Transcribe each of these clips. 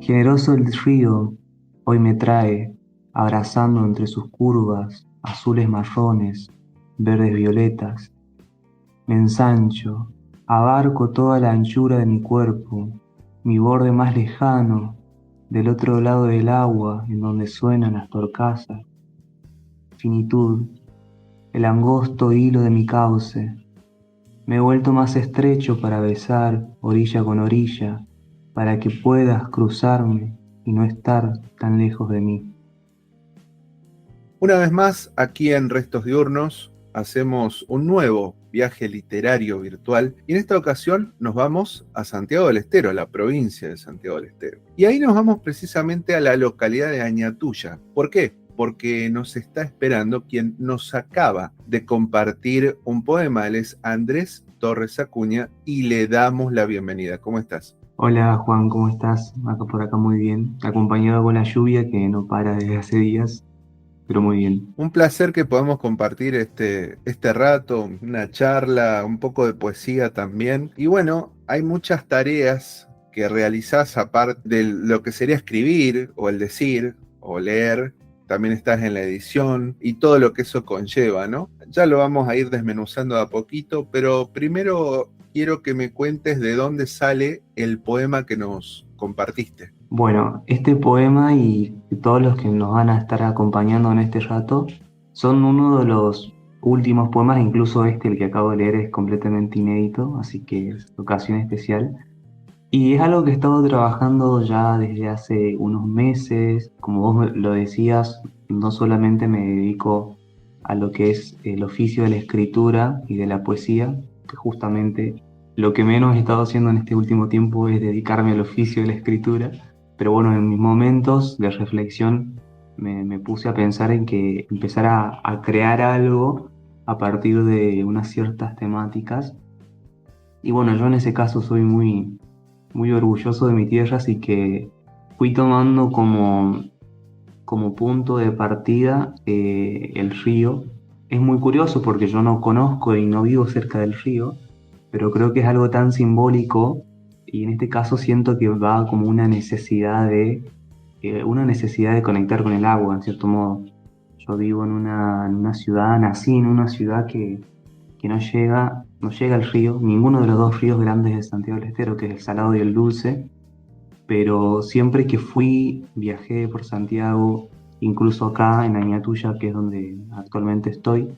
Generoso el río hoy me trae, abrazando entre sus curvas, azules marrones, verdes violetas. Me ensancho, abarco toda la anchura de mi cuerpo, mi borde más lejano, del otro lado del agua, en donde suenan las torcasas. Finitud, el angosto hilo de mi cauce. Me he vuelto más estrecho para besar orilla con orilla, para que puedas cruzarme y no estar tan lejos de mí. Una vez más, aquí en Restos Diurnos hacemos un nuevo viaje literario virtual y en esta ocasión nos vamos a Santiago del Estero, a la provincia de Santiago del Estero. Y ahí nos vamos precisamente a la localidad de Añatuya. ¿Por qué? Porque nos está esperando quien nos acaba de compartir un poema. Él es Andrés Torres Acuña y le damos la bienvenida. ¿Cómo estás? Hola Juan, ¿cómo estás? Acá por acá muy bien, acompañado con la lluvia que no para desde hace días, pero muy bien. Un placer que podamos compartir este rato, una charla, un poco de poesía también. Y bueno, hay muchas tareas que realizás aparte de lo que sería escribir o el decir o leer. También estás en la edición y todo lo que eso conlleva, ¿no? Ya lo vamos a ir desmenuzando de a poquito, pero primero quiero que me cuentes de dónde sale el poema que nos compartiste. Bueno, este poema y todos los que nos van a estar acompañando en este rato son uno de los últimos poemas, incluso este, el que acabo de leer, es completamente inédito, así que es ocasión especial. Y es algo que he estado trabajando ya desde hace unos meses. Como vos lo decías, no solamente me dedico a lo que es el oficio de la escritura y de la poesía, que justamente lo que menos he estado haciendo en este último tiempo es dedicarme al oficio de la escritura. Pero bueno, en mis momentos de reflexión me puse a pensar en que empezar a crear algo a partir de unas ciertas temáticas. Y bueno, yo en ese caso soy muy orgulloso de mi tierra, así que fui tomando como punto de partida el río. Es muy curioso porque yo no conozco y no vivo cerca del río, pero creo que es algo tan simbólico y en este caso siento que va como una necesidad de conectar con el agua, en cierto modo. Yo vivo en una ciudad, nací en una ciudad que no llega al río, ninguno de los dos ríos grandes de Santiago del Estero, que es el Salado y el Dulce, pero siempre que fui, viajé por Santiago, incluso acá en Añatuya, que es donde actualmente estoy,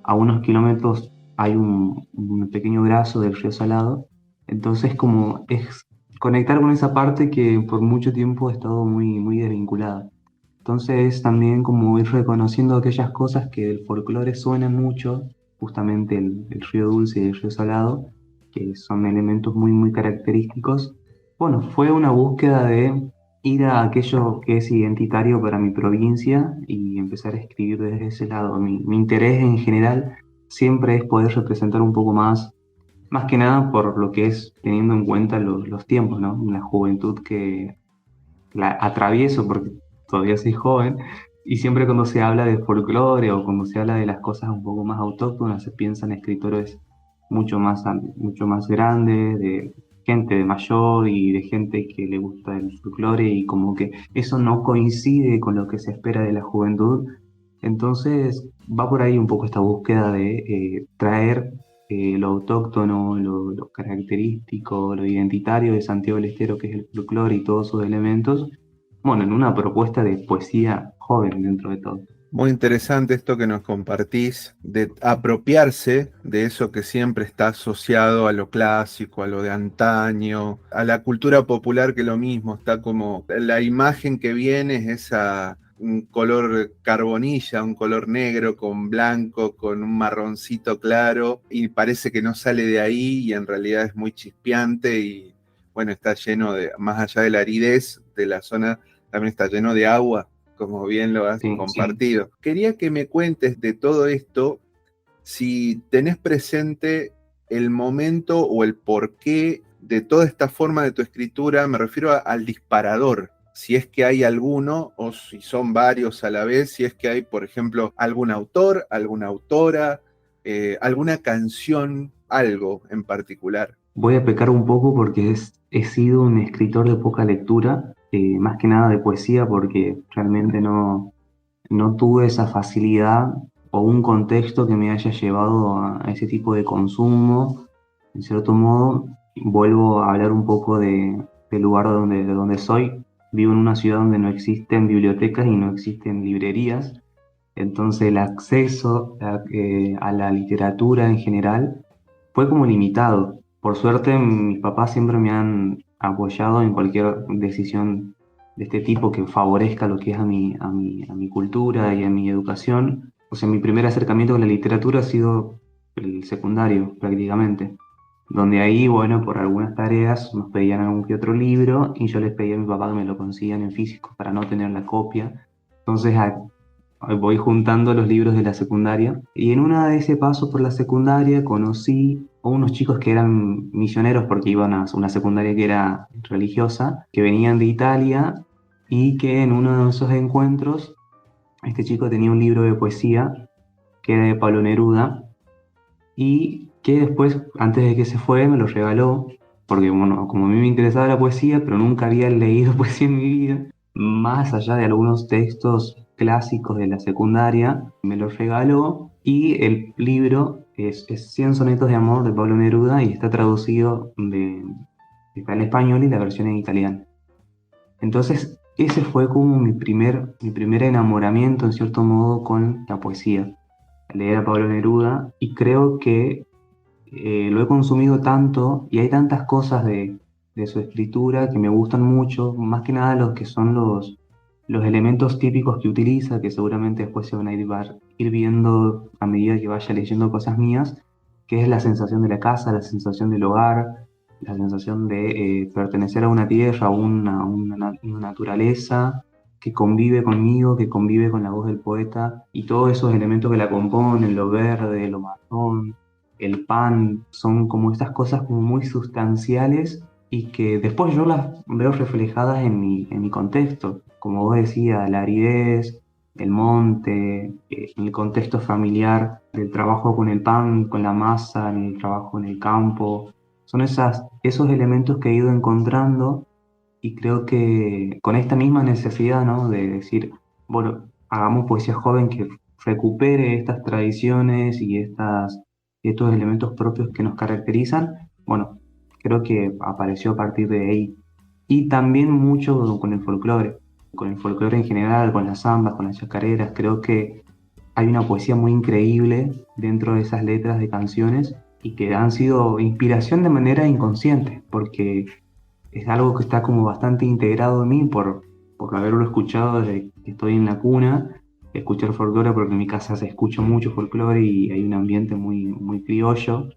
a unos kilómetros hay un pequeño brazo del río Salado, entonces como es conectar con esa parte que por mucho tiempo he estado muy desvinculada. Entonces también como ir reconociendo aquellas cosas que del folclore suenan mucho, justamente el río Dulce y el río Salado, que son elementos muy característicos. Bueno, fue una búsqueda de ir a aquello que es identitario para mi provincia y empezar a escribir desde ese lado. Mi interés en general siempre es poder representar un poco más que nada por lo que es teniendo en cuenta los tiempos, ¿no? La juventud que la atravieso porque todavía soy joven y siempre cuando se habla de folclore o cuando se habla de las cosas un poco más autóctonas se piensa en escritores mucho más grandes, de gente de mayor y de gente que le gusta el folclore y como que eso no coincide con lo que se espera de la juventud. Entonces va por ahí un poco esta búsqueda de traer lo autóctono, lo característico, lo identitario de Santiago del Estero, que es el folclore y todos sus elementos, bueno, en una propuesta de poesía joven dentro de todo. Muy interesante esto que nos compartís, de apropiarse de eso que siempre está asociado a lo clásico, a lo de antaño, a la cultura popular, que lo mismo, está como la imagen que viene es esa un color carbonilla, un color negro con blanco, con un marroncito claro, y parece que no sale de ahí y en realidad es muy chispeante y bueno, está lleno de, más allá de la aridez de la zona, también está lleno de agua, como bien lo has Sí, compartido. Quería que me cuentes de todo esto, si tenés presente el momento o el porqué de toda esta forma de tu escritura, me refiero al disparador, si es que hay alguno o si son varios a la vez, si es que hay, por ejemplo, algún autor, alguna autora, alguna canción, algo en particular. voy a pecar un poco porque he sido un escritor de poca lectura. más que nada de poesía, porque realmente no tuve esa facilidad o un contexto que me haya llevado a ese tipo de consumo. En cierto modo, vuelvo a hablar un poco del lugar de donde soy. Vivo en una ciudad donde no existen bibliotecas y no existen librerías, entonces el acceso a la literatura en general fue como limitado. Por suerte, mis papás siempre me han apoyado en cualquier decisión de este tipo que favorezca lo que es a mi cultura y a mi educación. O sea, mi primer acercamiento con la literatura ha sido el secundario, prácticamente. Donde ahí, bueno, por algunas tareas nos pedían algún que otro libro y yo les pedía a mi papá que me lo consigan en físico para no tener la copia. Entonces, voy juntando los libros de la secundaria y en una de ese paso por la secundaria conocí a unos chicos que eran misioneros porque iban a una secundaria que era religiosa, que venían de Italia y que en uno de esos encuentros este chico tenía un libro de poesía que era de Pablo Neruda y que después, antes de que se fue, me lo regaló porque, bueno, como a mí me interesaba la poesía, pero nunca había leído poesía en mi vida, más allá de algunos textos clásicos de la secundaria, me lo regaló y el libro es 100 sonetos de amor de Pablo Neruda y está traducido está en español y la versión en italiano. Entonces, ese fue como mi primer enamoramiento, en cierto modo, con la poesía, leer a Pablo Neruda, y creo que lo he consumido tanto y hay tantas cosas de su escritura que me gustan mucho, más que nada los que son los elementos típicos que utiliza, que seguramente después se van a ir viendo a medida que vaya leyendo cosas mías, que es la sensación de la casa, la sensación del hogar, la sensación de pertenecer a una tierra, una naturaleza que convive conmigo, que convive con la voz del poeta y todos esos elementos que la componen, lo verde, lo marrón, el pan, son como estas cosas como muy sustanciales y que después yo las veo reflejadas en mi contexto, como vos decías, la aridez, el monte, en el contexto familiar, del trabajo con el pan, con la masa, en el trabajo en el campo, son esos elementos que he ido encontrando y creo que con esta misma necesidad, ¿no? De decir, bueno, hagamos poesía joven que recupere estas tradiciones y estos elementos propios que nos caracterizan, bueno, creo que apareció a partir de ahí. Y también mucho con el folclore en general, con las zambas, con las chacareras, creo que hay una poesía muy increíble dentro de esas letras de canciones y que han sido inspiración de manera inconsciente, porque es algo que está como bastante integrado en mí por haberlo escuchado desde que estoy en la cuna, escuchar folclore porque en mi casa se escucha mucho folclore y hay un ambiente muy criollo.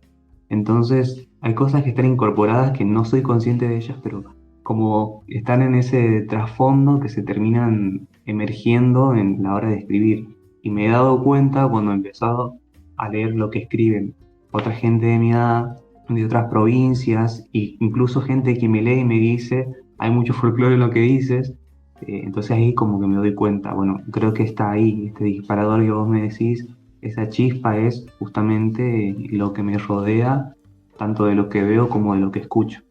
Entonces hay cosas que están incorporadas que no soy consciente de ellas, pero como están en ese trasfondo que se terminan emergiendo en la hora de escribir. Y me he dado cuenta cuando he empezado a leer lo que escriben otra gente de mi edad, de otras provincias, e incluso gente que me lee y me dice, hay mucho folclore en lo que dices. Entonces ahí como que me doy cuenta, bueno, creo que está ahí, este disparador que vos me decís, esa chispa es justamente lo que me rodea, tanto de lo que veo como de lo que escucho.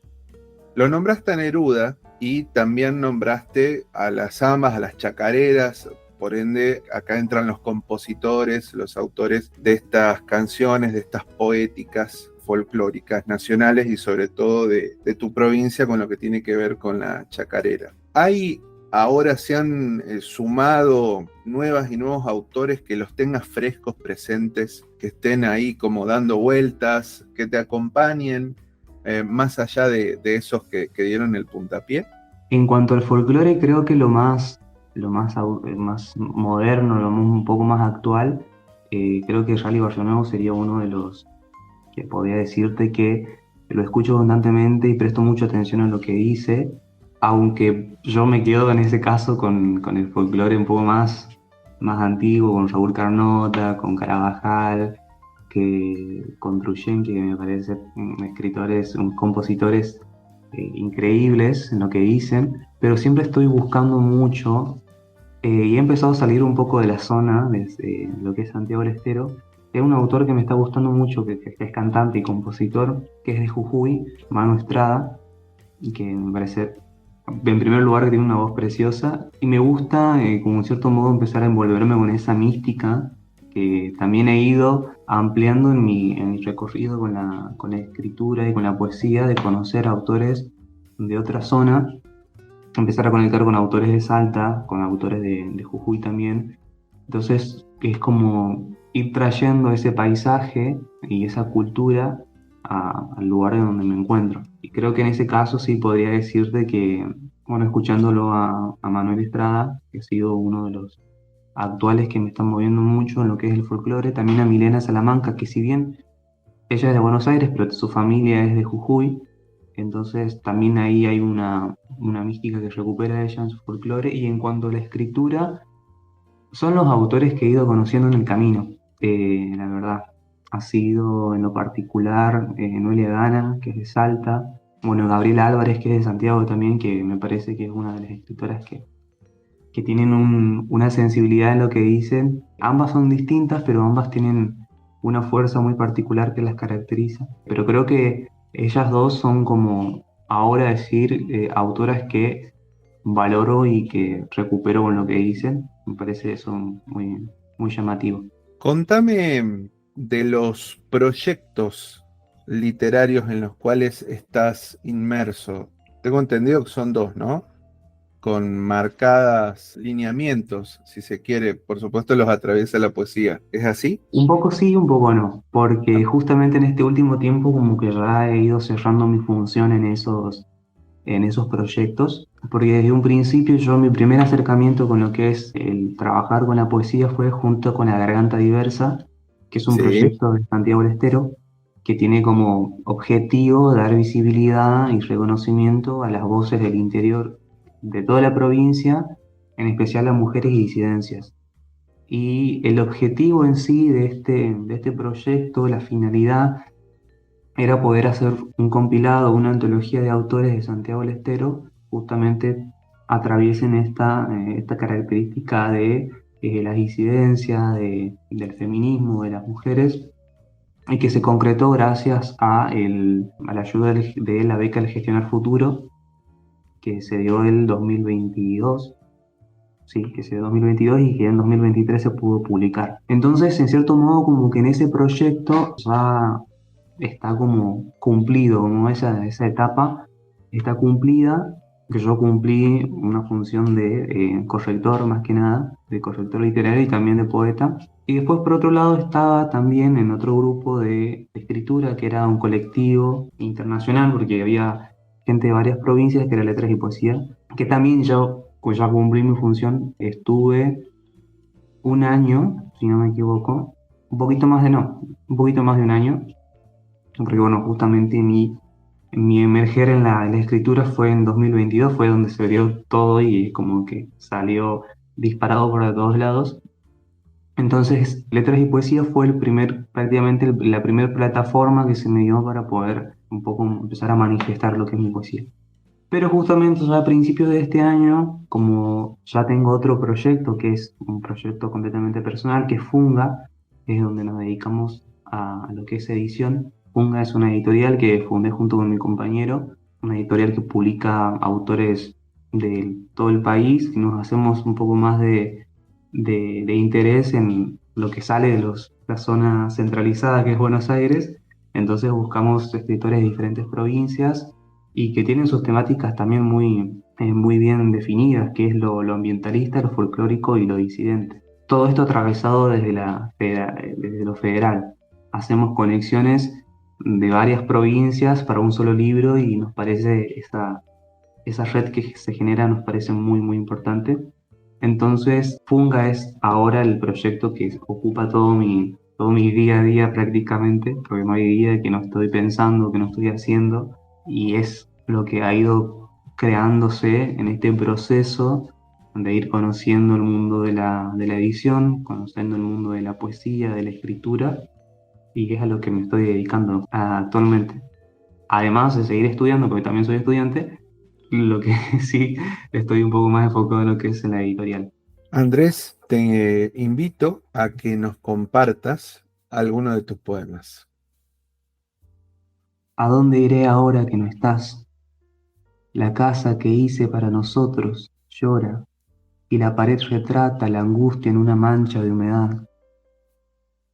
Lo nombraste a Neruda y también nombraste a las zambas, a las chacareras. Por ende, acá entran los compositores, los autores de estas canciones, de estas poéticas folclóricas nacionales y sobre todo de tu provincia con lo que tiene que ver con la chacarera. Hay ahora se han sumado nuevas y nuevos autores que los tengas frescos, presentes, que estén ahí como dando vueltas, que te acompañen, más allá de esos que dieron el puntapié. En cuanto al folclore, creo que más moderno, un poco más actual, creo que Rally Barrio Nuevo sería uno de los que podría decirte que lo escucho constantemente y presto mucha atención a lo que dice, aunque yo me quedo en ese caso con el folclore un poco más antiguo, con Raúl Carnota, con Carabajal, con Truyen, que me parece escritores, compositores increíbles en lo que dicen, pero siempre estoy buscando mucho y he empezado a salir un poco de la zona, desde lo que es Santiago del Estero. Hay un autor que me está gustando mucho, que es cantante y compositor, que es de Jujuy, Manu Estrada, y que me parece En primer lugar, que tiene una voz preciosa y me gusta, como en cierto modo, empezar a envolverme con esa mística que también he ido ampliando en mi recorrido con la escritura y con la poesía, de conocer autores de otra zona, empezar a conectar con autores de Salta, con autores de Jujuy también. Entonces, es como ir trayendo ese paisaje y esa cultura al lugar en donde me encuentro. Y creo que en ese caso sí podría decirte que, bueno, escuchándolo a Manuel Estrada, que ha sido uno de los actuales que me están moviendo mucho en lo que es el folclore, también a Milena Salamanca, que si bien ella es de Buenos Aires, pero su familia es de Jujuy, entonces también ahí hay una mística que recupera ella en su folclore. Y en cuanto a la escritura, son los autores que he ido conociendo en el camino, la verdad. Ha sido en lo particular Noelia Gana, que es de Salta, bueno, Gabriela Álvarez, que es de Santiago también, que me parece que es una de las escritoras que tienen una sensibilidad en lo que dicen. Ambas son distintas, pero ambas tienen una fuerza muy particular que las caracteriza. Pero creo que ellas dos son como, ahora decir, autoras que valoro y que recupero con lo que dicen. Me parece eso muy, muy llamativo. Contame de los proyectos literarios en los cuales estás inmerso. Tengo entendido que son dos, ¿no? Con marcadas lineamientos, si se quiere. Por supuesto, los atraviesa la poesía. ¿Es así? Un poco sí, un poco no, porque justamente en este último tiempo como que ya he ido cerrando mi función en esos proyectos, porque desde un principio yo mi primer acercamiento con lo que es el trabajar con la poesía fue junto con La Garganta Diversa, que es un Sí. proyecto de Santiago del Estero, que tiene como objetivo dar visibilidad y reconocimiento a las voces del interior de toda la provincia, en especial a mujeres y disidencias. Y el objetivo en sí de este proyecto, la finalidad, era poder hacer un compilado, una antología de autores de Santiago del Estero, justamente atraviesen esta característica de las disidencias, del feminismo, de las mujeres, y que se concretó gracias a la ayuda de la beca del Gestionar Futuro, que se dio el 2022. Sí, que se dio en 2022 y que en 2023 se pudo publicar. Entonces, en cierto modo, como que en ese proyecto ya está como cumplido, como esa etapa está cumplida, que yo cumplí una función de corrector más que nada, de corrector literario y también de poeta. Y después, por otro lado, estaba también en otro grupo de escritura, que era un colectivo internacional, porque había gente de varias provincias, que era letras y poesía, que también yo, pues ya cumplí mi función, estuve un año, si no me equivoco, un poquito más de no, un poquito más de un año, porque bueno, justamente mi emerger en la escritura fue en 2022, fue donde se dio todo y como que salió disparado por todos lados. Entonces, Letras y Poesía fue prácticamente la primera plataforma que se me dio para poder un poco empezar a manifestar lo que es mi poesía. Pero justamente ya a principios de este año, como ya tengo otro proyecto, que es un proyecto completamente personal, que es Funga, es donde nos dedicamos a lo que es edición. Funga es una editorial que fundé junto con mi compañero, una editorial que publica autores de todo el país y nos hacemos un poco más de interés en lo que sale de la zona centralizada que es Buenos Aires. Entonces buscamos escritores de diferentes provincias y que tienen sus temáticas también muy bien definidas, que es lo ambientalista, lo folclórico y lo disidente. Todo esto atravesado desde lo federal. Hacemos conexiones de varias provincias para un solo libro y nos parece esa red que se genera nos parece muy importante. Entonces, Funga es ahora el proyecto que ocupa todo mi día a día prácticamente, porque no hay día que no estoy pensando, que no estoy haciendo, y es lo que ha ido creándose en este proceso de ir conociendo el mundo de la edición, conociendo el mundo de la poesía, de la escritura, y que es a lo que me estoy dedicando actualmente. Además de seguir estudiando, porque también soy estudiante, lo que sí estoy un poco más enfocado en lo que es en la editorial. Andrés, te invito a que nos compartas alguno de tus poemas. ¿A dónde iré ahora que no estás? La casa que hice para nosotros llora y la pared retrata la angustia en una mancha de humedad.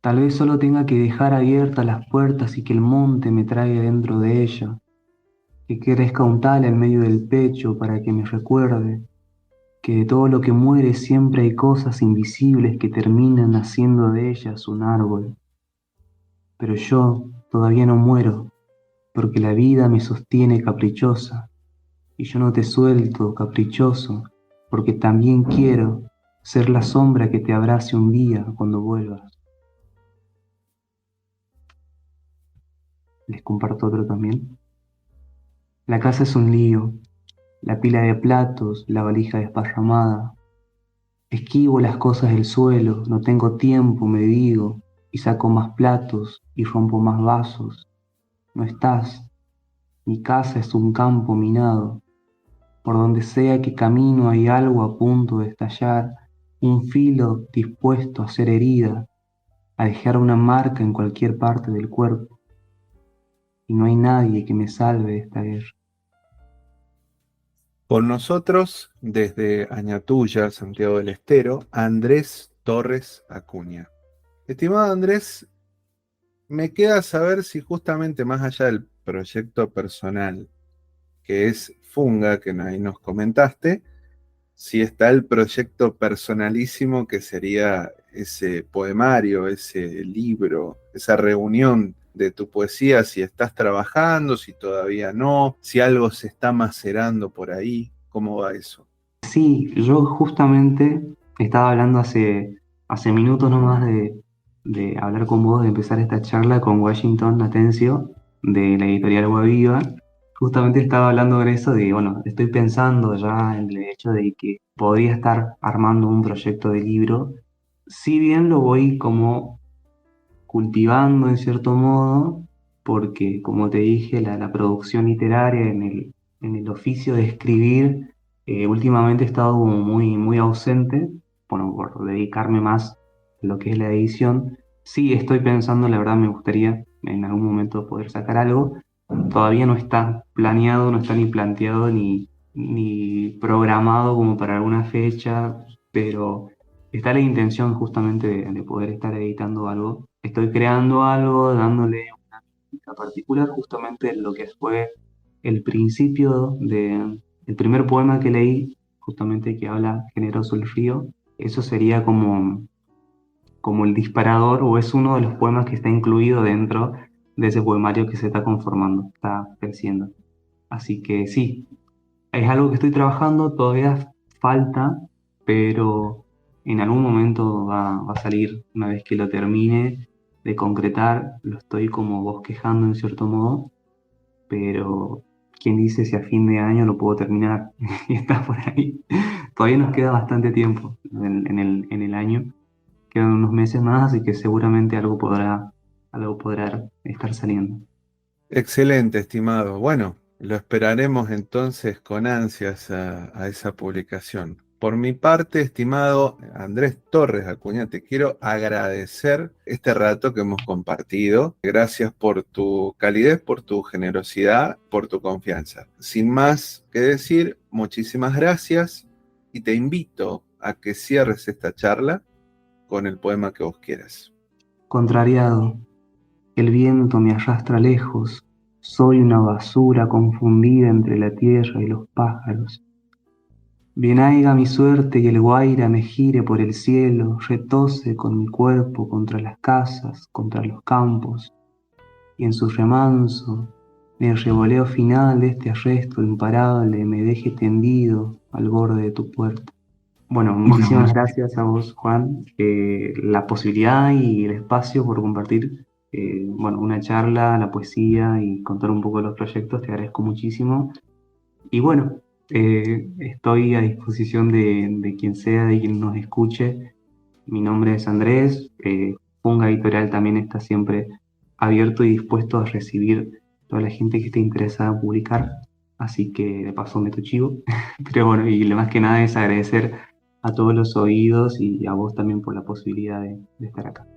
Tal vez solo tenga que dejar abiertas las puertas y que el monte me traiga dentro de ella, que crezca un tal en medio del pecho para que me recuerde que de todo lo que muere siempre hay cosas invisibles que terminan haciendo de ellas un árbol. Pero yo todavía no muero, porque la vida me sostiene caprichosa, y yo no te suelto, caprichoso, porque también quiero ser la sombra que te abrace un día cuando vuelvas. Les comparto otro también. La casa es un lío, la pila de platos, la valija desparramada. Esquivo las cosas del suelo, no tengo tiempo, me digo, y saco más platos y rompo más vasos. No estás, mi casa es un campo minado. Por donde sea que camino hay algo a punto de estallar, un filo dispuesto a ser herida, a dejar una marca en cualquier parte del cuerpo. Y no hay nadie que me salve de esta guerra. Con nosotros, desde Añatuya, Santiago del Estero, Andrés Torres Acuña. Estimado Andrés, me queda saber si justamente más allá del proyecto personal, que es Funga, que ahí nos comentaste, si está el proyecto personalísimo que sería ese poemario, ese libro, esa reunión de tu poesía, si estás trabajando, si todavía no, si algo se está macerando por ahí, ¿cómo va eso? Sí, yo justamente estaba hablando hace minutos nomás de hablar con vos, de empezar esta charla con Washington Atencio, de la editorial Guaviva. Justamente estaba hablando de eso, de, bueno, estoy pensando ya en el hecho de que podría estar armando un proyecto de libro, si bien lo voy como cultivando en cierto modo, porque como te dije, la producción literaria en el oficio de escribir, últimamente he estado como muy ausente, bueno, por dedicarme más a lo que es la edición. Sí, estoy pensando, la verdad me gustaría en algún momento poder sacar algo. Todavía no está planeado, no está ni planteado ni programado como para alguna fecha, pero está la intención justamente de poder estar editando algo. Estoy creando algo, dándole una mística particular, justamente lo que fue el principio el primer poema que leí, justamente que habla Generoso el río. Eso sería como el disparador, o es uno de los poemas que está incluido dentro de ese poemario que se está conformando, está creciendo. Así que sí, es algo que estoy trabajando, todavía falta, pero en algún momento va a salir. Una vez que lo termine de concretar, lo estoy como bosquejando en cierto modo, pero quién dice si a fin de año lo puedo terminar y está por ahí. Todavía nos queda bastante tiempo en el año, quedan unos meses más, así que seguramente algo podrá estar saliendo. Excelente, estimado. Bueno, lo esperaremos entonces con ansias a esa publicación. Por mi parte, estimado Andrés Torres Acuña, te quiero agradecer este rato que hemos compartido. Gracias por tu calidez, por tu generosidad, por tu confianza. Sin más que decir, muchísimas gracias y te invito a que cierres esta charla con el poema que vos quieras. Contrariado, el viento me arrastra lejos, soy una basura confundida entre la tierra y los pájaros. Bien haiga mi suerte y el guaira me gire por el cielo, retose con mi cuerpo contra las casas, contra los campos, y en su remanso, en el revoleo final de este arresto imparable, me deje tendido al borde de tu puerta. Bueno, muchísimas gracias a vos, Juan, la posibilidad y el espacio por compartir, bueno, una charla, la poesía y contar un poco de los proyectos, te agradezco muchísimo. Y bueno, estoy a disposición de quien sea, de quien nos escuche. Mi nombre es Andrés, Funga Editorial también está siempre abierto y dispuesto a recibir toda la gente que esté interesada en publicar, así que de paso meto chivo. Pero bueno, y lo más que nada es agradecer a todos los oídos y a vos también por la posibilidad de estar acá.